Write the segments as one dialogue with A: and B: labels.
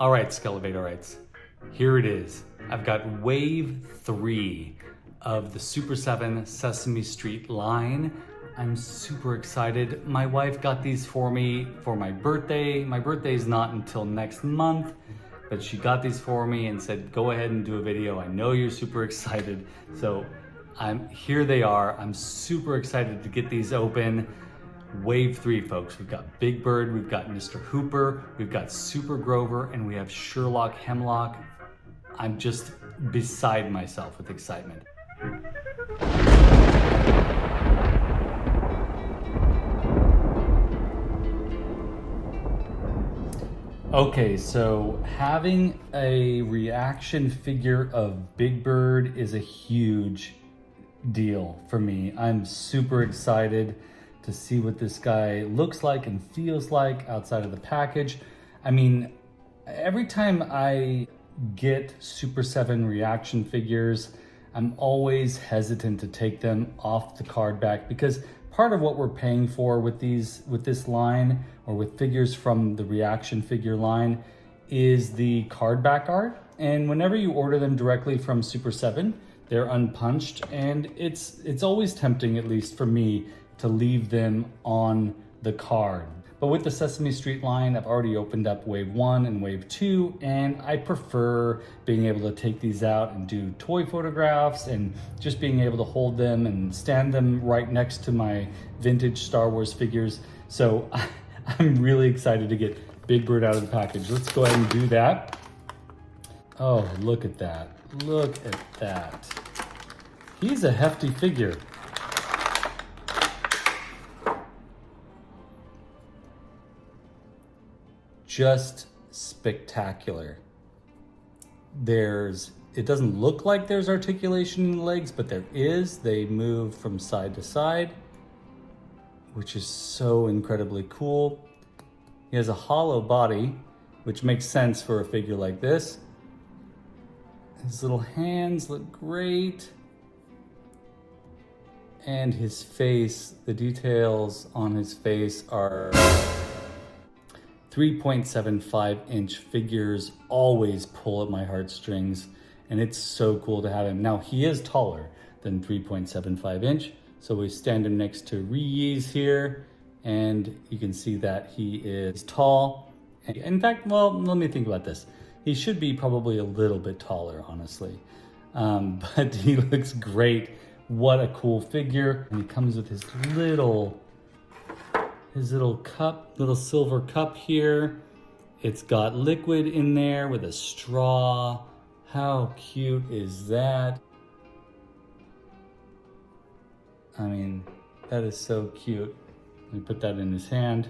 A: All right, Skele Vaderites, here it is. I've got wave 3 of the Super 7 Sesame Street line. I'm super excited. My wife got these for me for my birthday. My birthday is not until next month, but she got these for me and said, go ahead and do a video. I know you're super excited. So here they are. I'm super excited to get these open. Wave 3, folks. We've got Big Bird, we've got Mr. Hooper, we've got Super Grover, and we have Sherlock Hemlock. I'm just beside myself with excitement. Okay, so having a reaction figure of Big Bird is a huge deal for me. I'm super excited to see what this guy looks like and feels like outside of the package. I mean, every time I get Super 7 reaction figures, I'm always hesitant to take them off the card back, because part of what we're paying for with this line, or with figures from the reaction figure line, is the card back art. And whenever you order them directly from Super 7, they're unpunched, and it's always tempting, at least for me, to leave them on the card. But with the Sesame Street line, I've already opened up wave 1 and wave 2, and I prefer being able to take these out and do toy photographs, and just being able to hold them and stand them right next to my vintage Star Wars figures. So I'm really excited to get Big Bird out of the package. Let's go ahead and do that. Oh, look at that. Look at that. He's a hefty figure. Just spectacular. It doesn't look like there's articulation in the legs, but there is. They move from side to side, which is so incredibly cool. He has a hollow body, which makes sense for a figure like this. His little hands look great. And his face, the details on his face are 3.75-inch figures always pull at my heartstrings, and it's so cool to have him. Now, he is taller than 3.75-inch, so we stand him next to ReAction here, and you can see that he is tall. In fact, well, let me think about this. He should be probably a little bit taller, honestly, but he looks great. What a cool figure. And he comes with his little cup, little silver cup here. It's got liquid in there with a straw. How cute is that? I mean, that is so cute. Let me put that in his hand.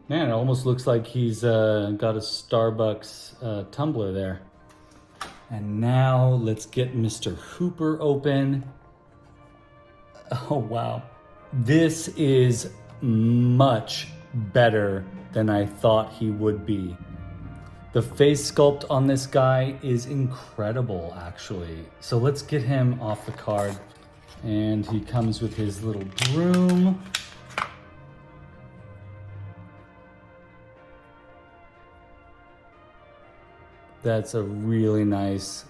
A: Man, it almost looks like he's got a Starbucks tumbler there. And now let's get Mr. Hooper open. Oh, wow. This is much better than I thought he would be. The face sculpt on this guy is incredible, actually. So let's get him off the card. And he comes with his little broom. That's a really nice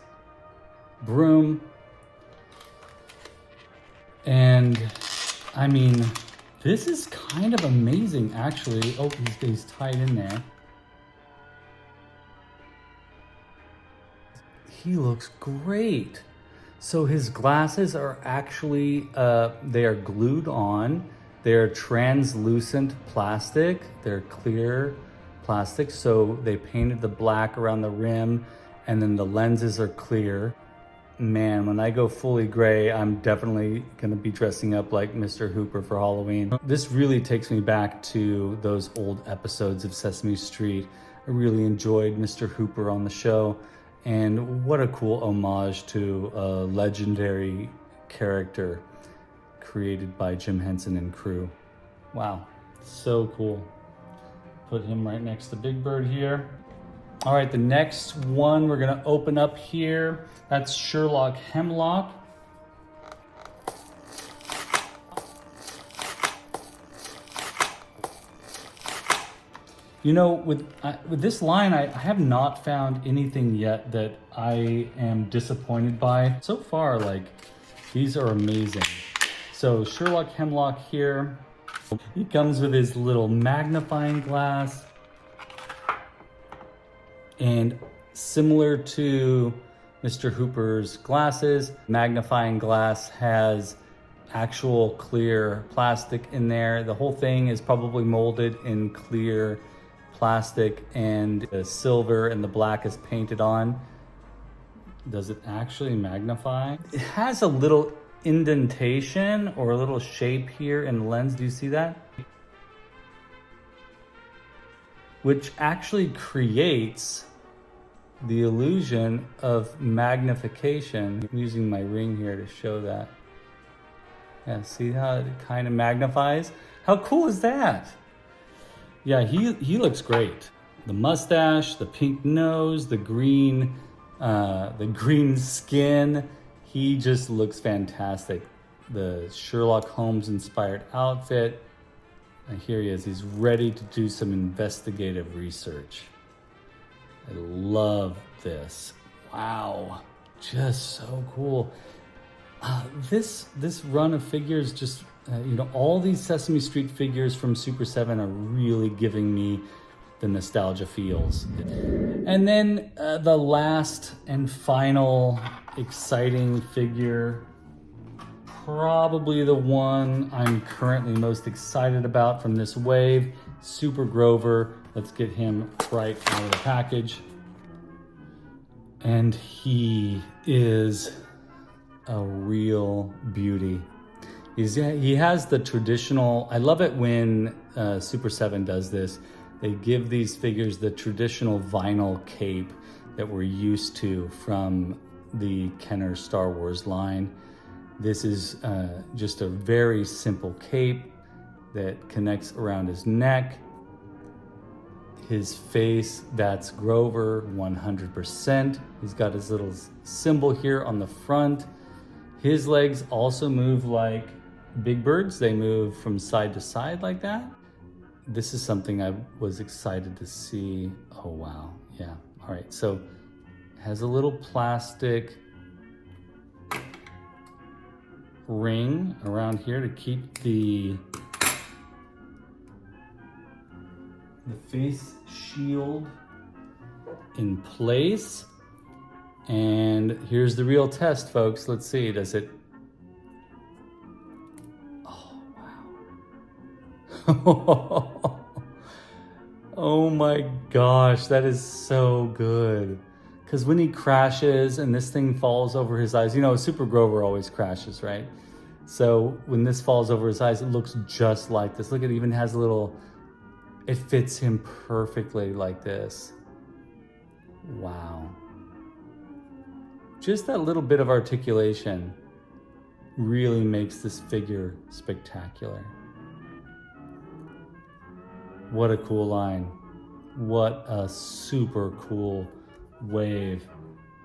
A: broom. And I mean, this is kind of amazing, actually. Oh, he's tied in there. He looks great. So his glasses are actually, they are glued on. They're translucent plastic. They're clear plastic. So they painted the black around the rim, and then the lenses are clear. Man, when I go fully gray, I'm definitely gonna be dressing up like Mr. Hooper for Halloween. This really takes me back to those old episodes of Sesame Street. I really enjoyed Mr. Hooper on the show, and what a cool homage to a legendary character created by Jim Henson and crew. Wow, so cool. Put him right next to Big Bird here. All right, the next one we're gonna open up here, that's Sherlock Hemlock. You know, with this line, I have not found anything yet that I am disappointed by. So far, like, these are amazing. So Sherlock Hemlock here, he comes with his little magnifying glass. And similar to Mr. Hooper's glasses, magnifying glass has actual clear plastic in there. The whole thing is probably molded in clear plastic, and the silver and the black is painted on. Does it actually magnify? It has a little indentation or a little shape here in the lens. Do you see that? Which actually creates the illusion of magnification. I'm using my ring here to show that. Yeah, see how it kind of magnifies? How cool is that? Yeah, he looks great. The mustache, the pink nose, the green skin. He just looks fantastic. The Sherlock Holmes inspired outfit. And here he is. He's ready to do some investigative research. I love this. Wow, just so cool. This run of figures just, you know, all these Sesame Street figures from Super 7 are really giving me the nostalgia feels. And then the last and final exciting figure, probably the one I'm currently most excited about from this wave, Super Grover. Let's get him right out of the package. And he is a real beauty. He has the traditional, I love it when Super 7 does this. They give these figures the traditional vinyl cape that we're used to from the Kenner Star Wars line. This is just a very simple cape that connects around his neck. His face, that's Grover, 100%. He's got his little symbol here on the front. His legs also move like Big Bird's. They move from side to side like that. This is something I was excited to see. Oh, wow. Yeah. All right. So it has a little plastic ring around here to keep the face shield in place. And here's the real test, folks. Let's see, does it? Oh, wow. Oh my gosh, that is so good. Because when he crashes and this thing falls over his eyes, you know, Super Grover always crashes, right? So when this falls over his eyes, it looks just like this. Look, it even has a little, it fits him perfectly like this. Wow. Just that little bit of articulation really makes this figure spectacular. What a cool line. What a super cool wave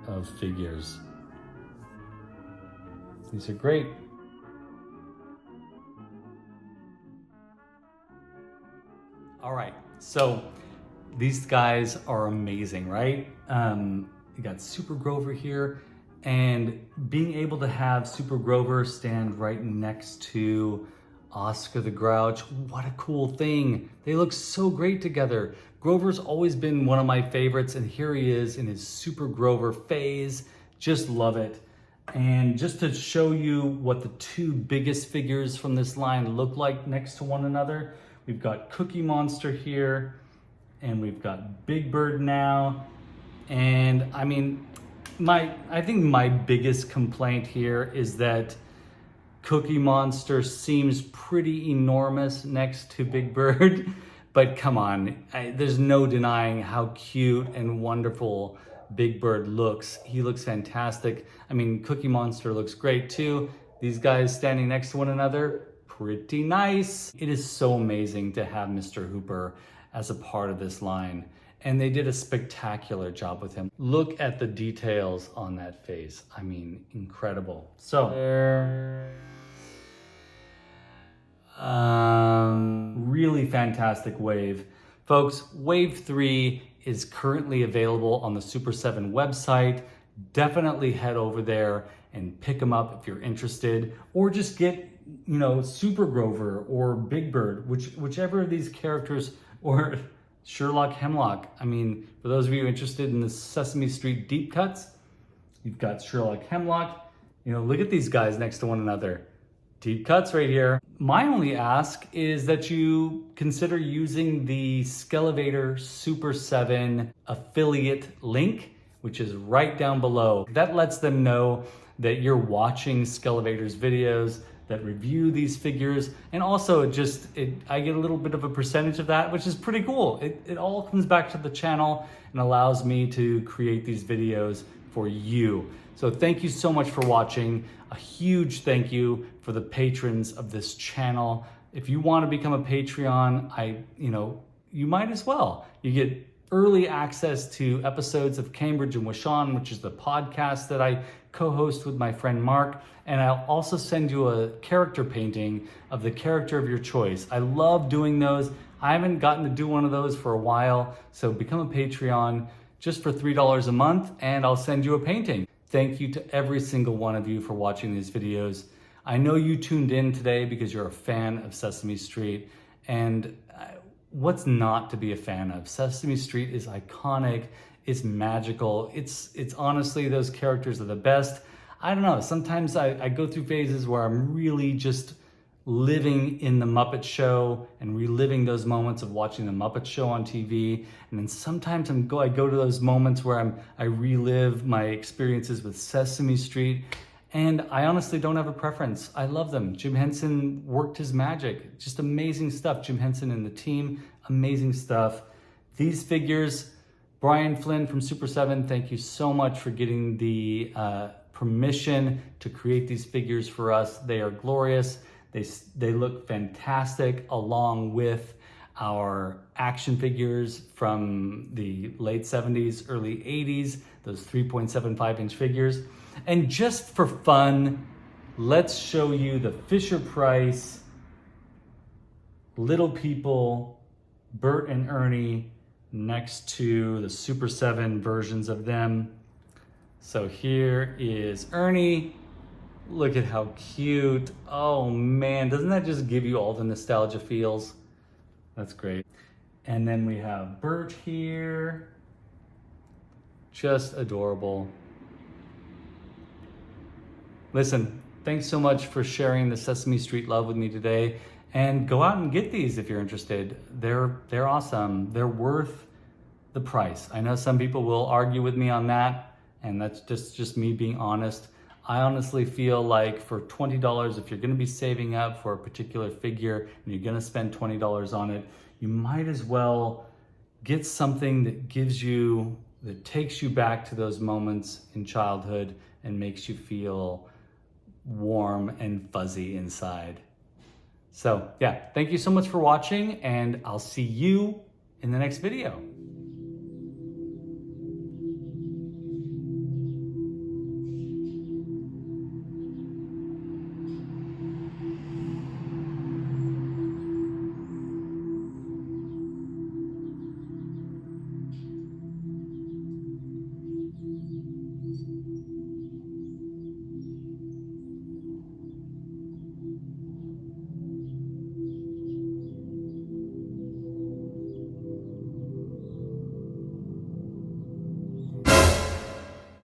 A: of figures. These are great. All right, so these guys are amazing, right? You got Super Grover here, and being able to have Super Grover stand right next to Oscar the Grouch, what a cool thing. They look so great together. Grover's always been one of my favorites, and here he is in his Super Grover phase. Just love it. And just to show you what the two biggest figures from this line look like next to one another, we've got Cookie Monster here, and we've got Big Bird now. And I mean, I think my biggest complaint here is that Cookie Monster seems pretty enormous next to Big Bird, but come on, there's no denying how cute and wonderful Big Bird looks. He looks fantastic. I mean, Cookie Monster looks great too. These guys standing next to one another, pretty nice. It is so amazing to have Mr. Hooper as a part of this line. And they did a spectacular job with him. Look at the details on that face. I mean, incredible. So, really fantastic wave. Folks, Wave 3 is currently available on the Super 7 website. Definitely head over there and pick them up if you're interested, or just get, Super Grover or Big Bird, whichever of these characters, or Sherlock Hemlock. I mean, for those of you interested in the Sesame Street deep cuts, you've got Sherlock Hemlock. Look at these guys next to one another. Deep cuts right here. My only ask is that you consider using the Skele Vader Super 7 affiliate link, which is right down below. That lets them know that you're watching Skele Vader's videos that review these figures, and also I get a little bit of a percentage of that, which is pretty cool. It all comes back to the channel and allows me to create these videos for you. So thank you so much for watching. A huge thank you for the patrons of this channel. If you want to become a Patreon, you might as well. You get early access to episodes of Cambridge and Washon, which is the podcast that I co-host with my friend Mark. And I'll also send you a character painting of the character of your choice. I love doing those. I haven't gotten to do one of those for a while. So become a Patreon just for $3 a month, and I'll send you a painting. Thank you to every single one of you for watching these videos. I know you tuned in today because you're a fan of Sesame Street, and what's not to be a fan of? Sesame Street is iconic, it's magical, it's honestly, those characters are the best. I don't know, sometimes I go through phases where I'm really just living in the Muppet Show and reliving those moments of watching the Muppet Show on TV. And then sometimes I go to those moments where I relive my experiences with Sesame Street. And I honestly don't have a preference. I love them. Jim Henson worked his magic. Just amazing stuff. Jim Henson and the team, amazing stuff. These figures, Brian Flynn from Super 7, thank you so much for getting the permission to create these figures for us. They are glorious. They look fantastic along with our action figures from the late 70s, early 80s, those 3.75 inch figures. And just for fun, let's show you the Fisher-Price Little People, Bert and Ernie, next to the Super 7 versions of them. So here is Ernie. Look at how cute. Oh man, doesn't that just give you all the nostalgia feels? That's great. And then we have Bert here. Just adorable. Listen, thanks so much for sharing the Sesame Street love with me today. And go out and get these if you're interested. They're awesome. They're worth the price. I know some people will argue with me on that, and that's just me being honest. I honestly feel like for $20, if you're gonna be saving up for a particular figure and you're gonna spend $20 on it, you might as well get something that takes you back to those moments in childhood and makes you feel warm and fuzzy inside. So yeah, thank you so much for watching, and I'll see you in the next video.